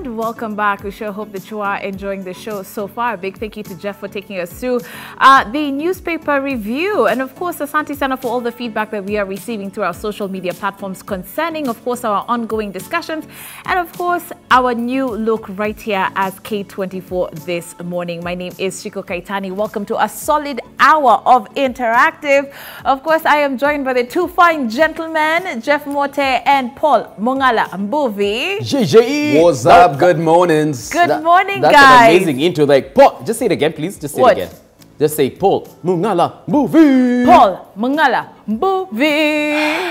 And welcome back. We sure hope that you are enjoying the show so far. A big thank you to Jeff for taking us through the newspaper review. And of course, Asante Sana for all the feedback that we are receiving through our social media platforms concerning, of course, our ongoing discussions. And of course, our new look right here as K24 This Morning. My name is Shiko Kaitani. Welcome to a solid hour of interactive. Of course, I am joined by the two fine gentlemen, Jeff Mote and Paul Mongala Mbuvi. JJ, what's up? Good mornings. Good morning, that's guys. That's an amazing intro. Like, Paul, just say it again, please. Just say it again. Just say Paul Mongala Mbuvi. Paul Mongala Mbuvi.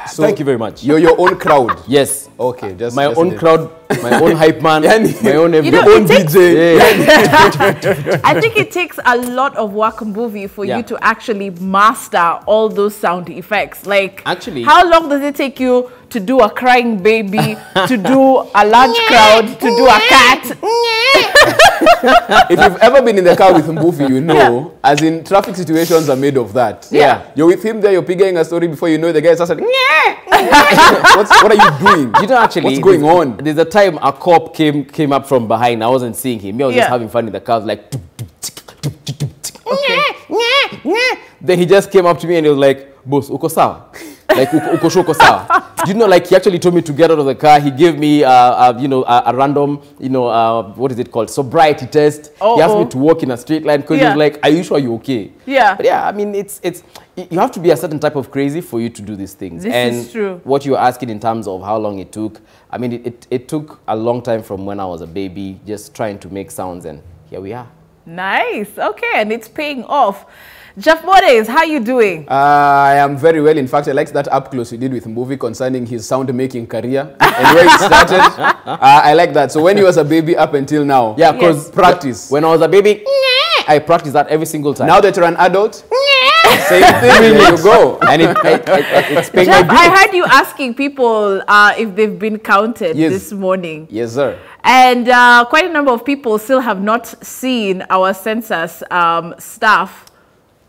So thank you very much. You're your own crowd. Yes. Okay. Just my own crowd, my own hype man, my own you know, own DJ. Yeah. I think it takes a lot of work, Mbuvi, for you to actually master all those sound effects. Like, actually, how long does it take you to do a crying baby, to do a large crowd, to do a cat? If you've ever been in the car with Mbuvi, you know, as in traffic situations are made of that. Yeah. You're with him there, you're pigging a story before you know the guy starts saying, what are you doing? You know, actually, what's going on? There's a time a cop came up from behind. I wasn't seeing him. I was just having fun in the car. Like, then he just came up to me and he was like, "Boss, uko sawa?" Like, uko sawa. You know, like, he actually told me to get out of the car. He gave me, you know, a random, you know, what is it called? Sobriety test. He asked me to walk in a straight line because he was like, "Are you sure you're okay?" Yeah. But yeah, I mean, you have to be a certain type of crazy for you to do these things. This is true. What you're asking in terms of how long it took, I mean, it took a long time from when I was a baby, just trying to make sounds, and here we are. Nice. Okay, and it's paying off. Jeff Modes, how you doing? I am very well. In fact, I liked that up close you did with Mbuvi concerning his sound-making career and where it started. I like that. So when he was a baby up until now, yeah, because practice. When I was a baby, I practiced that every single time. Now that you're an adult, same thing. There you go. And it's paying. Jeff, I heard you asking people if they've been counted this morning. Yes, sir. And quite a number of people still have not seen our census staff.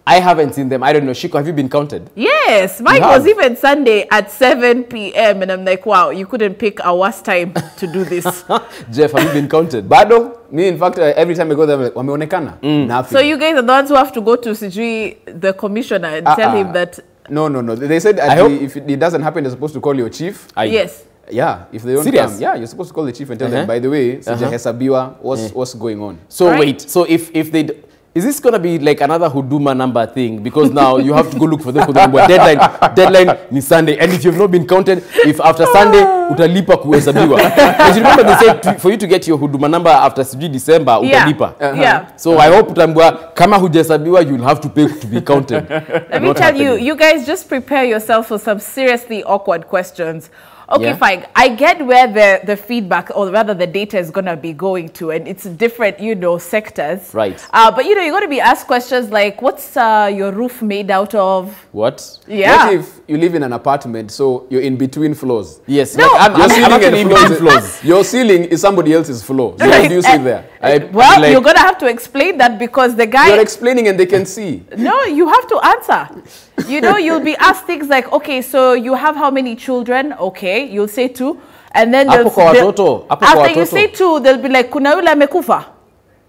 I haven't seen them. I don't know. Shiko, have you been counted? Yes. Mine was even Sunday at 7 p.m. And I'm like, wow, you couldn't pick a worse time to do this. Jeff, have you been counted? Bado? Me, in fact, every time I go there, I'm like, wameonekana? Nothing. So you guys are the ones who have to go to Sijui, the commissioner, and tell him that... No. They said if it doesn't happen, they're supposed to call your chief. Yes. Yeah, if they don't come, you're supposed to call the chief and tell them, by the way, Hesabiwa, what's going on. So wait, so if they... Is this going to be like another Huduma number thing? Because now you have to go look for them. Deadline is Sunday. And if you've not been counted, if after Sunday, utalipa kuhesabiwa. Because you remember they said for you to get your Huduma number after December, utalipa. Yeah. So I hope utambua, kama hujahesabiwa, you'll have to pay to be counted. Let me tell you, you guys just prepare yourself for some seriously awkward questions. Okay, fine. I get where the feedback, or rather the data, is going to be going to, and it's different, you know, sectors. Right. But, you know, you're going to be asked questions like, what's your roof made out of? What? Yeah. What if you live in an apartment, so you're in between floors? Yes. No. Like, your ceiling I'm and floors. Your ceiling is somebody else's floor. So how do you sit there? Well, like, you're going to have to explain that because the guy... You're explaining and they can see. No, you have to answer. You know, you'll be asked things like, okay, so you have how many children? Okay, you'll say 2. And then after you say 2, they'll be like, kuna yule amekufa.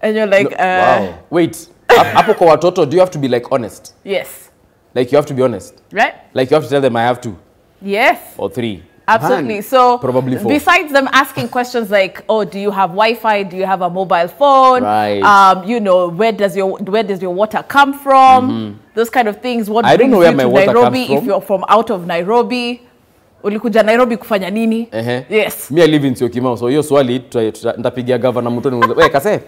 And you're like, wow. Wait, hapo kwa watoto, do you have to be like honest? Yes. Like you have to be honest? Right. Like you have to tell them I have 2? Yes. Or 3? Absolutely. So probably 4. Besides them asking questions like, oh, do you have Wi-Fi? Do you have a mobile phone? Right. You know, where does your water come from? Those kind of things. What I don't know where brings my you to water Nairobi comes from. if you're from out of Nairobi? Ulikuja Nairobi kufanya nini? Yes. Me I live in Syokimau, so hiyo swali nitapigia governor Mutoni. Wewe kase.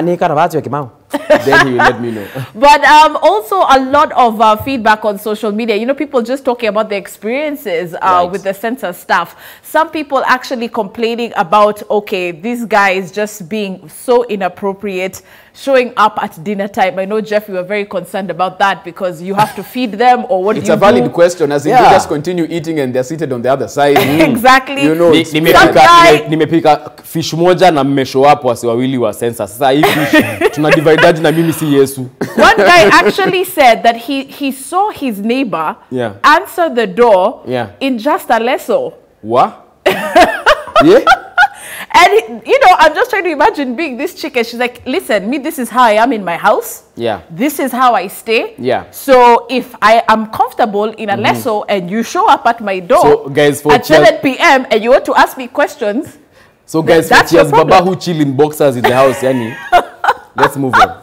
Ni karabati ya Kimau. Then he will let me know. But also a lot of feedback on social media. You know, people just talking about their experiences with the census staff. Some people actually complaining about, okay, this guy is just being so inappropriate, showing up at dinner time. I know, Jeff, you were very concerned about that because you have to feed them, or what do you do? It's a valid question, as if they just continue eating and they're seated on the other side. Exactly. You know, nimepika fish moja na mmesho hapo wasi wawili wa census. Sasa hii fish tunadivide na mimi si Yesu. One guy actually said that he saw his neighbor answer the door in just a leso. What? Yeah? I'm just trying to imagine being this chick and she's like, listen, me, this is how I am in my house. Yeah. This is how I stay. Yeah. So if I am comfortable in a lesso and you show up at my door So, guys, for at 7 p.m. and you want to ask me questions. So guys, That's your for problem. Baba who chill in boxers in the house, yani, let's move on.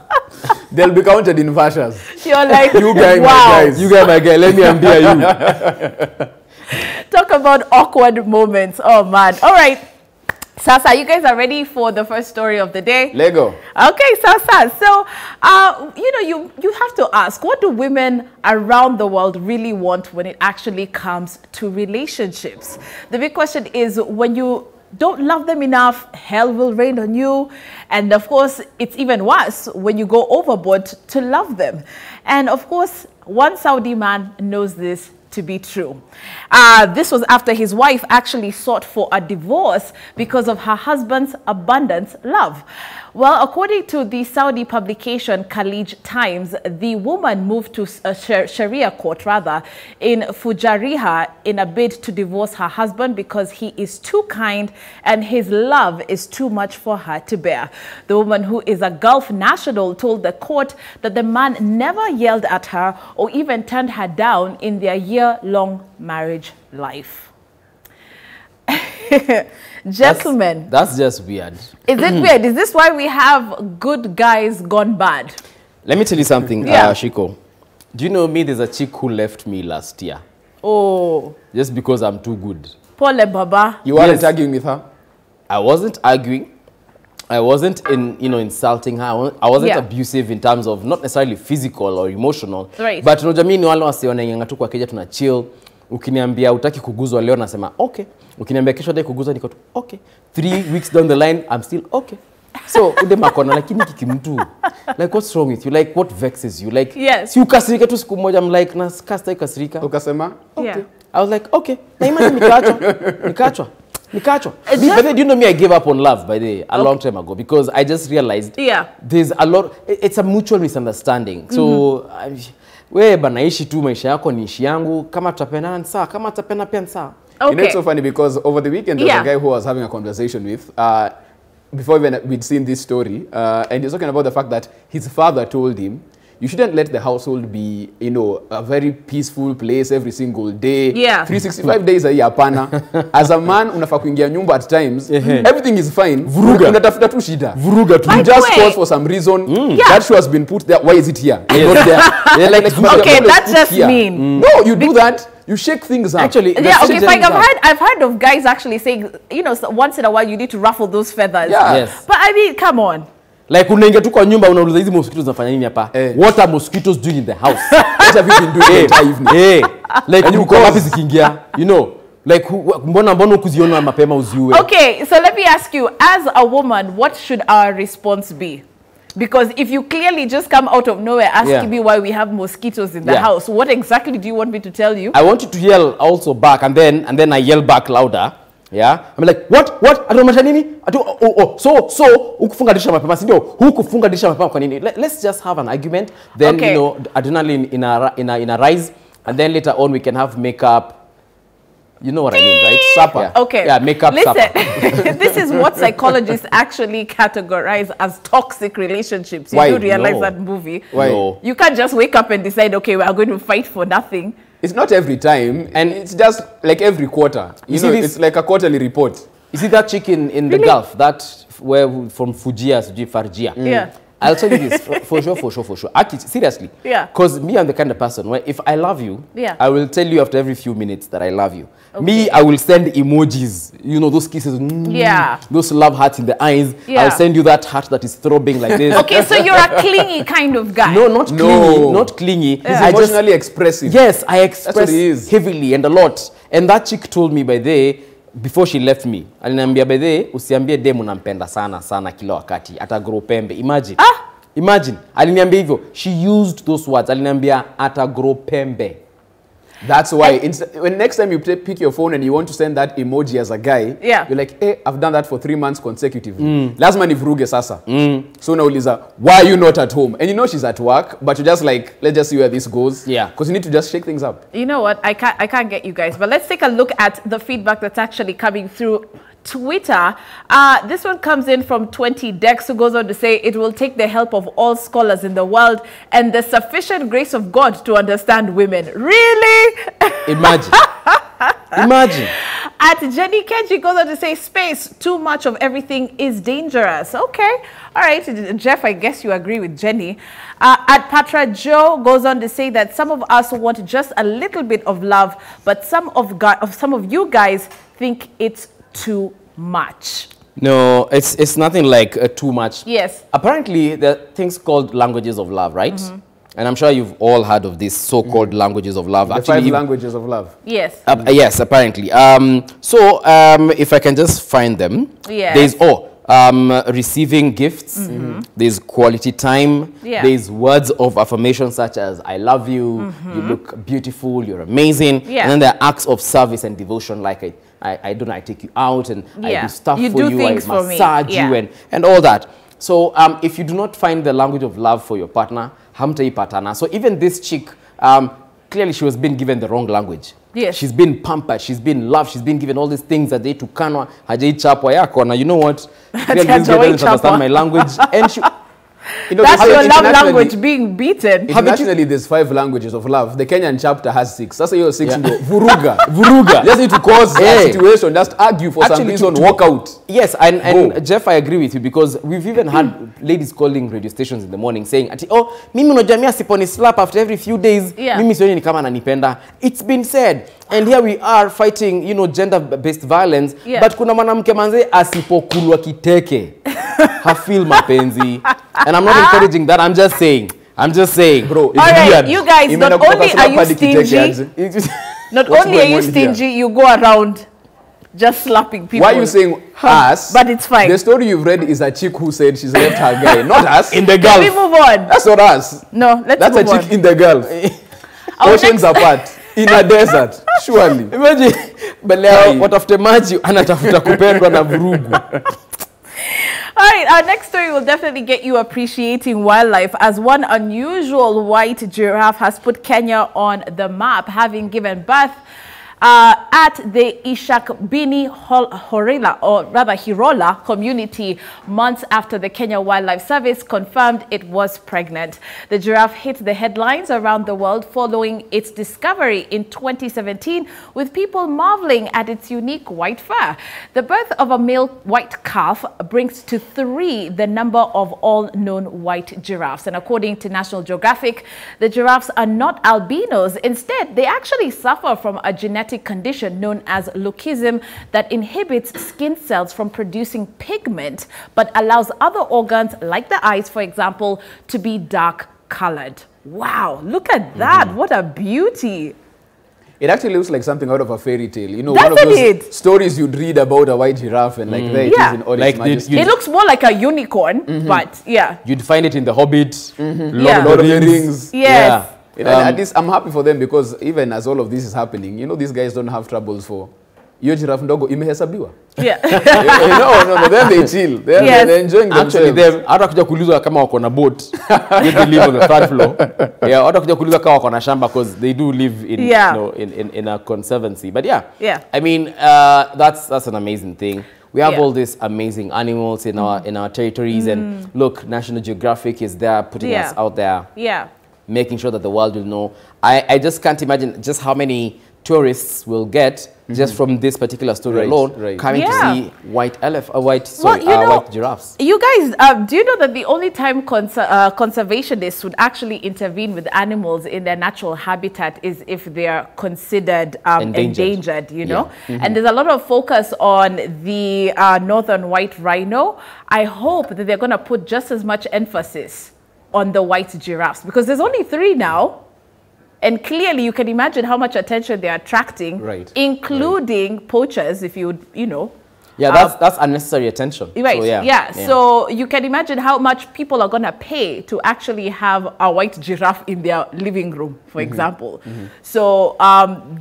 They'll be counted in fashias. You're like, You guys, my wow. guys. You guys, my guy, let me ambia you. Talk about awkward moments. Oh, man. All right. Sasa, you guys are ready for the first story of the day? Lego. Okay, Sasa. So, you have to ask, what do women around the world really want when it actually comes to relationships? The big question is, when you don't love them enough, hell will rain on you. And of course, it's even worse when you go overboard to love them. And of course, one Saudi man knows this to be true. This was after his wife actually sought for a divorce because of her husband's abundant love. Well, according to the Saudi publication Khalij Times, the woman moved to a Sharia court, in Fujariha in a bid to divorce her husband because he is too kind and his love is too much for her to bear. The woman, who is a Gulf national, told the court that the man never yelled at her or even turned her down in their year-long marriage life. Gentlemen, That's just weird. is it weird? Is this why we have good guys gone bad? Let me tell you something, Yeah. Shiko. Do you know me? There's a chick who left me last year Oh, just because I'm too good. Paul Baba. You weren't Yes. arguing with her? I wasn't arguing. I wasn't insulting her. I wasn't Yeah. abusive in terms of not necessarily physical or emotional. Right. But unajua mimi ni wale wasionanga tu kwa keja tuna chill. Ukiniambia utaki kuguzwa leo nasema okay. Ukiniambia kesho dai kuguzwa niko tu okay. 3 weeks down the line I'm still okay. So ude makona lakini kikimtu. Like what's wrong with you? Like what vexes you? Like Yes. si ukasirika tu siku moja I'm like na kasta kasirika. Ukasema? Yeah. I was like okay. Na imagine nikaachwa. But then, do you know me? I gave up on love by the way, a long time ago because I just realized there's a lot. It's a mutual misunderstanding. So wewe banaishi tu maisha yako ni ishi yangu, kama tutapendana ni sawa, kama tutapenda pia ni sawa. Okay. You know, it's so funny because over the weekend there was a guy who I was having a conversation with before even we'd seen this story, and he was talking about the fact that his father told him, you shouldn't let the household be, a very peaceful place every single day. Yeah. 365 days a year, hapana. As a man, unafaa kuingia nyumba at times, everything is fine. Vuruga. Unatafuta tu shida. Vuruga tu. You just cause for some reason. That shoe has been put there. Why is it here? Yes. Not there. Yeah, like, Okay, that's just mean. No, you do that. You shake things up. Actually, Yeah, okay, fine. I've heard of guys actually saying, once in a while you need to ruffle those feathers. Yeah. Yes. But I mean, come on. Like unaingia tu kwa nyumba unauliza hizi mosquitoes zinafanya nini hapa? What are mosquitoes doing in the house? What have you been doing the entire evening? Like uko wapi zikiingia? Like mbona ukuziona mapema uziue? Okay, so let me ask you, as a woman, what should our response be? Because if you clearly just come out of nowhere asking me why we have mosquitoes in the house, what exactly do you want me to tell you? I want you to yell also back, and then I yell back louder. Yeah, I'm like, what? Atomaanisha nini? So ukufunga dirisha mapema, si ndio? Hukufunga dirisha mapema kwa nini? Let's just have an argument. Then adrenaline in a rise, and then later on we can have makeup. You know what I mean, right? Supper. Yeah. Okay. Yeah, makeup. Listen, supper. this is what psychologists actually categorize as toxic relationships. You Why? do realize No. that movie. Why? No. You can't just wake up and decide, okay, we are going to fight for nothing. It's not every time, and it's just like every quarter. You know, it's like a quarterly report. You see that chick in the Gulf, from Farjia. Yeah. I'll tell you this, for sure. Actually, seriously. Yeah. Because me, I'm the kind of person where if I love you, I will tell you after every few minutes that I love you. Okay. Me, I will send emojis, those kisses, those love hearts in the eyes. Yeah. I'll send you that heart that is throbbing like this. Okay, so you're a clingy kind of guy. No, not clingy, not clingy. He's emotionally expressive. Yes, I That's what express he is. heavily and a lot. And that chick told me by the way, before she left me, aliniambia by the way, usiambie demu nampenda sana kila wakati, atagrow pembe. Imagine, aliniambia hivyo. She used those words. Aliniambia atagrow pembe. That's why when next time you pick your phone and you want to send that emoji as a guy, you're like, hey, I've done that for 3 months consecutively. Lazima nivuruge sasa. So nauliza, why are you not at home? And you know she's at work, but you're just like, let's just see where this goes. Yeah. Because you need to just shake things up. You know what? I can't get you guys. But let's take a look at the feedback that's actually coming through Twitter. This one comes in from 20 Dex, who goes on to say, it will take the help of all scholars in the world and the sufficient grace of God to understand women. Really? Imagine. Imagine. At Jenny Kenji goes on to say, space, too much of everything is dangerous. Okay. All right, Jeff, I guess you agree with Jenny. At Patra Joe goes on to say that some of us want just a little bit of love, but some of you guys think it's too much. No, it's nothing like too much. Yes. Apparently, there are things called languages of love, right? And I'm sure you've all heard of these so-called languages of love. The actually, 5 languages of love. Yes. Yes, apparently. If I can just find them. Yes. There's receiving gifts. There's quality time. Yeah. There's words of affirmation such as I love you, you look beautiful, you're amazing. Yeah. And then there are acts of service and devotion like I don't know, I take you out and I do stuff for you, I massage you and all that. So if you do not find the language of love for your partner, hamtaipatana. So even this chick, clearly she was being given the wrong language. Yes. She's been pampered, she's been loved, she's been given all these things that they tukanwa, hajai chapwa yako. Now you know what? Clearly this girl doesn't understand my language. And she, you know, that's your love language being beaten. Internationally, there's 5 languages of love. The Kenyan chapter has 6. That's your 6. Vuruga. Vuruga. Just need to cause a situation. Just argue for some reason. Walk out. Yes, and Jeff, I agree with you because we've even had ladies calling radio stations in the morning saying, oh, mimi unajamia siponi slap after every few days. Mimi sioni ni kama ananipenda. It's been said. And here we are fighting, you know, gender-based violence. But kuna mwanamke manze asipokulwa kiteke. Hafil mapenzi. And I'm not encouraging that. I'm just saying. Bro, it's weird. You guys, not only are you stingy, not only are you stingy, you go around just slapping people. Why are you saying us? But it's fine. The story you've read is a chick who said she's left her guy. Not us. In the Gulf. Let me move on. That's not us. No, let's That's move on. a chick in the Gulf. Oceans apart. In a desert. Surely. Imagine. But leo watafute maji anatafuta kupendwa na vurugu. All right, our next story will definitely get you appreciating wildlife as one unusual white giraffe has put Kenya on the map, having given birth at the Ishakbini Horila, or rather Hirola community months after the Kenya Wildlife Service confirmed it was pregnant. The giraffe hit the headlines around the world following its discovery in 2017, with people marveling at its unique white fur. The birth of a male white calf brings to 3 the number of all known white giraffes. And according to National Geographic, the giraffes are not albinos. Instead, they actually suffer from a genetic condition known as leucism that inhibits skin cells from producing pigment but allows other organs like the eyes, for example, to be dark colored. Wow, look at that. What a beauty. It actually looks like something out of a fairy tale. You know, one of those stories you'd read about a white giraffe and like there it is in all its majesty. It looks more like a unicorn, but yeah. You'd find it in The Hobbit, Lord of the Rings. Yes. At least I'm happy for them because even as all of this is happening, you know, these guys don't have troubles for hiyo giraffe ndogo imehesabiwa. No, then they chill. They're enjoying themselves. Actually, hata kuja kuulizwa kama wako na boat, they live on the third floor. Hata kuja kuulizwa kama wako na shamba because they do live in, you know, in a conservancy. But I mean, that's an amazing thing. We have all these amazing animals in our territories, and look, National Geographic is there putting us out there. Making sure that the world will know. I just can't imagine just how many tourists will get just from this particular story alone coming to see white giraffes. You guys, do you know that the only time conservationists would actually intervene with animals in their natural habitat is if they are considered endangered, you know? And there's a lot of focus on the northern white rhino. I hope that they're going to put just as much emphasis on the white giraffes because there's only 3 now. And clearly you can imagine how much attention they're attracting, including poachers, if you would, you know. Yeah, that's unnecessary attention. Right, so you can imagine how much people are going to pay to actually have a white giraffe in their living room, for example. So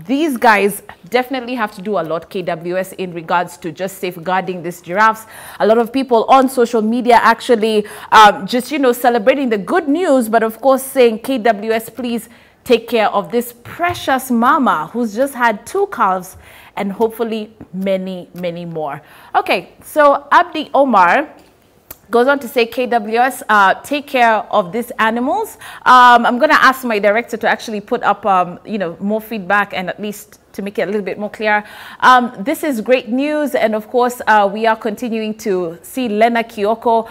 these guys definitely have to do a lot, KWS, in regards to just safeguarding these giraffes. A lot of people on social media actually just, you know, celebrating the good news, but of course saying, KWS, please take care of this precious mama who's just had 2 calves and hopefully many, many more. Okay, so Abdi Omar goes on to say, KWS, take care of these animals. I'm going to ask my director to actually put up, more feedback and at least to make it a little bit more clear. This is great news. And of course, we are continuing to see Lena Kioko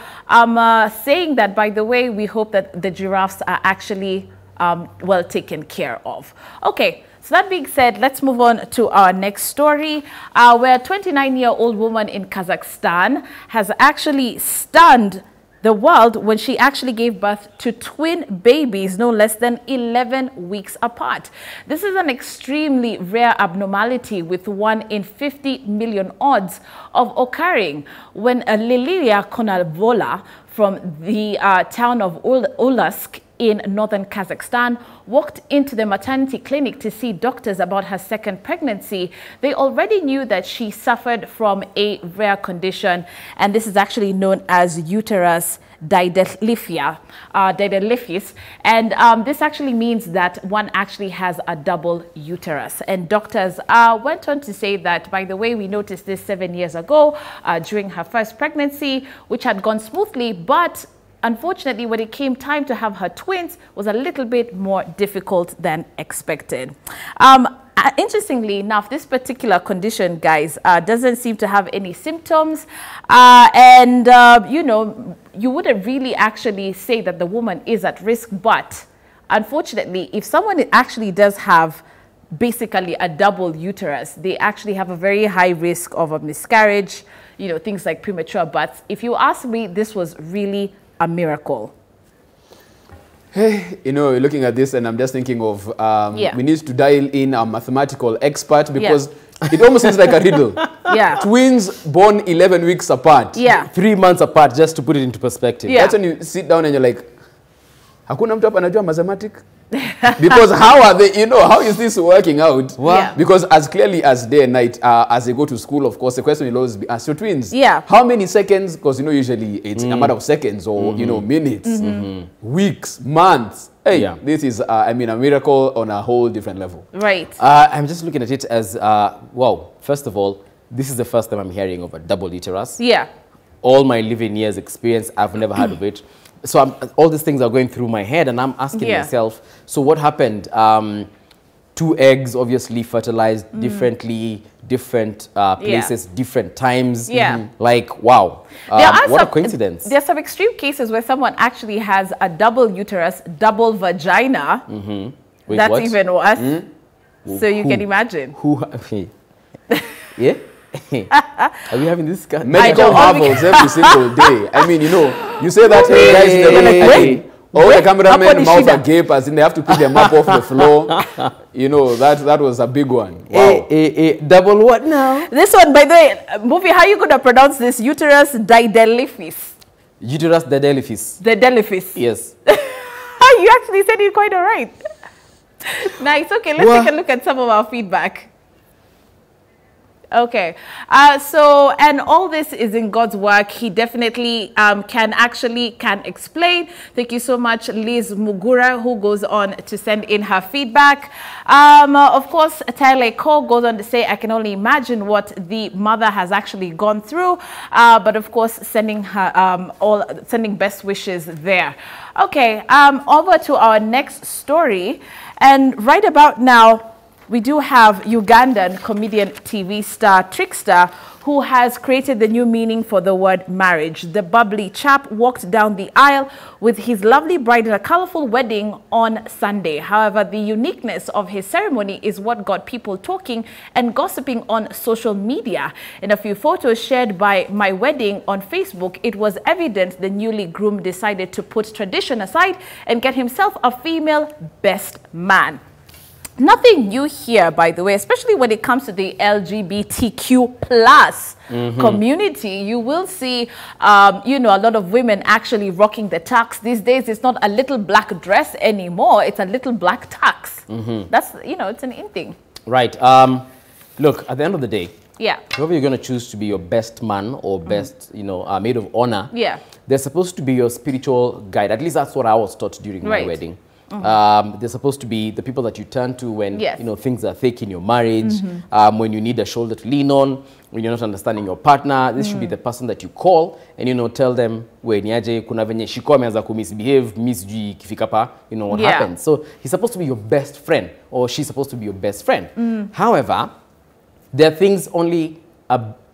saying that, by the way, we hope that the giraffes are actually well taken care of. Okay. So that being said, let's move on to our next story, where a 29-year-old woman in Kazakhstan has actually stunned the world when she actually gave birth to twin babies no less than 11 weeks apart. This is an extremely rare abnormality with 1 in 50 million odds of occurring when Lilia Konalvola from the town of Ulusk in northern Kazakhstan walked into the maternity clinic to see doctors about her second pregnancy. They already knew that she suffered from a rare condition, and this is actually known as uterus didelphys. And this actually means that one actually has a double uterus. And doctors went on to say that, by the way, we noticed this 7 years ago during her first pregnancy, which had gone smoothly, but unfortunately, when it came time to have her twins, was a little bit more difficult than expected. Interestingly enough, this particular condition, guys, doesn't seem to have any symptoms. You wouldn't really actually say that the woman is at risk. But unfortunately, if someone actually does have basically a double uterus, they actually have a very high risk of a miscarriage, things like premature births. If you ask me, this was really a miracle. Hey, looking at this and I'm just thinking of, we need to dial in a mathematical expert because it almost seems like a riddle. Yeah. Twins born 11 weeks apart. Yeah. 3 months apart, just to put it into perspective. Yeah. That's when you sit down and you're like, hakuna mtu hapa anajua mathematics? Because how are they, how is this working out? Wow. Yeah. Because as clearly as day and night, as they go to school, of course, the question will always be asked, your twins, how many seconds? Because, usually it's a matter of seconds or, minutes, weeks, months. Hey, this is, a miracle on a whole different level. Right. I'm just looking at it as, wow, first of all, this is the first time I'm hearing of a double uterus. Yeah. All my living years experience, I've never heard of it. So all these things are going through my head and I'm asking myself, so what happened? 2 eggs obviously fertilized differently, different places, different times. Yeah. Like, wow. What a coincidence. There's some extreme cases where someone actually has a double uterus, double vagina. Wait, That's what? even worse. So you can imagine. Yeah? Are we having this kind medical marvels every single day? You say that hey, guys, they're like, the cameraman mouth agape as in they have to pick them up off the floor. That was a big one. Wow. Double what now? This one, by the way, Movie, how are you going to pronounce this? Uterus didelphys. Uterus didelphys. Didelphys. Yes. You actually said it quite all right. Nice. Okay, let's take a look at some of our feedback. Okay, and all this is in God's work. He definitely can explain. Thank you so much, Liz Mugura, who goes on to send in her feedback. Of course, Tyler Cole goes on to say, I can only imagine what the mother has actually gone through. But of course, sending her sending best wishes there. Okay, over to our next story, and right about now, we do have Ugandan comedian TV star Trickster, who has created the new meaning for the word marriage. The bubbly chap walked down the aisle with his lovely bride in a colorful wedding on Sunday. However, the uniqueness of his ceremony is what got people talking and gossiping on social media. In a few photos shared by My Wedding on Facebook, it was evident the newly groomed decided to put tradition aside and get himself a female best man. Nothing new here, by the way, especially when it comes to the LGBTQ plus community. You will see, a lot of women actually rocking the tux. These days, it's not a little black dress anymore. It's a little black tux. That's, it's an in thing. Right. Look, at the end of the day, whoever you're going to choose to be your best man or best, maid of honor, they're supposed to be your spiritual guide. At least that's what I was taught during my wedding. They're supposed to be the people that you turn to when Yes. you know things are thick in your marriage, when you need a shoulder to lean on, when you're not understanding your partner. This should be the person that you call and you know tell them when niaje kuna venye shiko ameanza ku misbehave, misjui kifika pa, you know what happened. So he's supposed to be your best friend or she's supposed to be your best friend. However, there are things only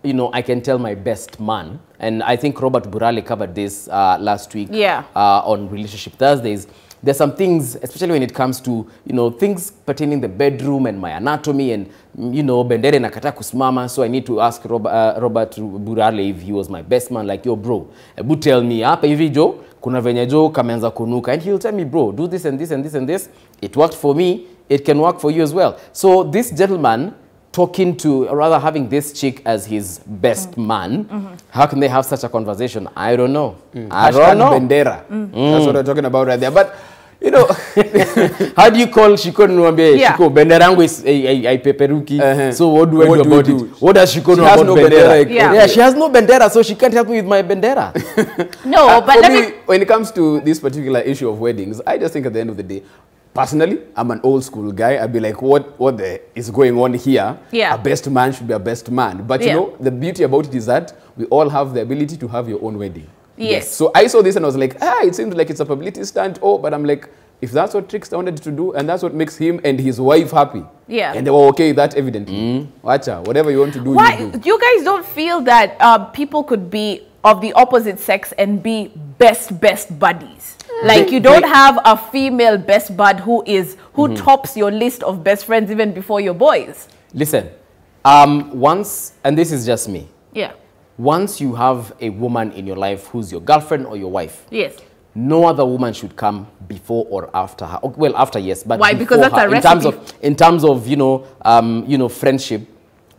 you know, I can tell my best man, and I think Robert Burale covered this last week on Relationship Thursdays. There's some things, especially when it comes to, you know, things pertaining the bedroom and my anatomy and, you know, bendere nakata kusimama, so I need to ask Robert Burale if he was my best man, like, yo bro, ebu tell me, hapa hivi jo, kuna venye jo kamenza kunuka, and he'll tell me, bro, do this and this and this and this. It worked for me, it can work for you as well. So this gentleman, talking to, or rather having this chick as his best man, how can they have such a conversation? I don't know. I don't know. Bendera. That's what we're talking about right there. But, you know, how do you call Shiko Nwambe? Shiko, bendera yangu is a peperuki. So what do I do about it? What does Shiko know about bendera? Yeah, she has no bendera, so she can't help me with my bendera. No, but for me, when it comes to this particular issue of weddings, I just think at the end of the day, personally, I'm an old school guy. I'd be like, what is going on here? A best man should be a best man. But you know, the beauty about it is that we all have the ability to have your own wedding. Yes. So I saw this and I was like, it seems like it's a publicity stunt. Oh, but I'm like, if that's what Trickster wanted to do and that's what makes him and his wife happy. And they were okay with that evidently. Watcha, whatever you want to do, you do. You guys don't feel that people could be of the opposite sex and be best buddies? Like you don't have a female best bud who tops your list of best friends even before your boys. Listen, once, and this is just me. Once you have a woman in your life who's your girlfriend or your wife. No other woman should come before or after her. Well, after, yes, but why? Because that's a recipe. In terms of you know, friendship,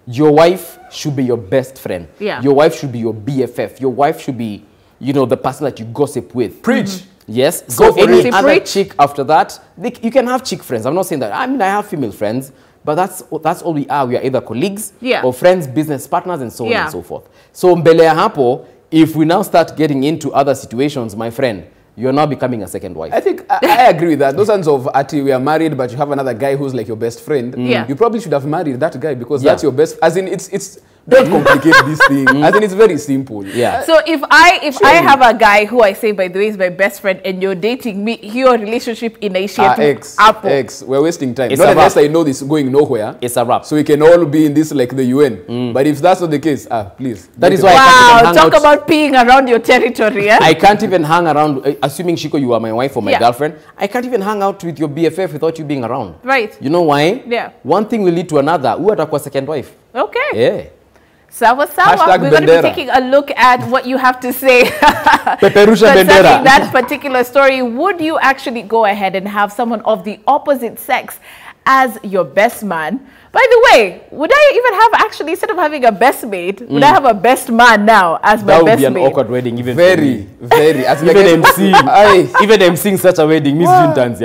your wife should be your best friend. Your wife should be your BFF. Your wife should be, you know, the person that you gossip with. Preach. Yes. So any other chick after that, you can have chick friends. I'm not saying that. I mean, I have female friends, but that's all we are. We are either colleagues or friends, business partners, and so on and so forth. So mbele ya hapo, if we now start getting into other situations, my friend, you're now becoming a second wife. I think I agree with that. Those ones of Ati, we are married, but you have another guy who's like your best friend. You probably should have married that guy because that's your best. As in, it's don't complicate this thing. I think it's very simple. So if I have a guy who I say, by the way, is my best friend, and you're dating me, your relationship initiates X. We're wasting time. Not unless I know this is going nowhere. It's a wrap. So we can all be in this like the UN. But if that's not the case, please. That is why I can't talk about peeing around your territory. I can't even hang around, assuming Shiko, you are my wife or my girlfriend. I can't even hang out with your BFF without you being around. Right. You know why? One thing will lead to another. Who atakuwa second wife? Okay. Sawa. We're going to be taking a look at what you have to say concerning that particular story. Would you actually go ahead and have someone of the opposite sex as your best man? By the way, would I even have actually, instead of having a best mate, would I have a best man now as my best mate? That would be an awkward wedding, even very. As even MC, even emceeing such a wedding, Miss Juntans,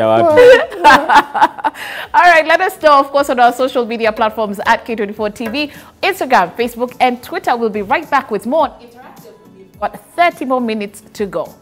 All right, let us know, of course, on our social media platforms at K24 TV, Instagram, Facebook, and Twitter. We'll be right back with more Interactive. We've got 30 more minutes to go.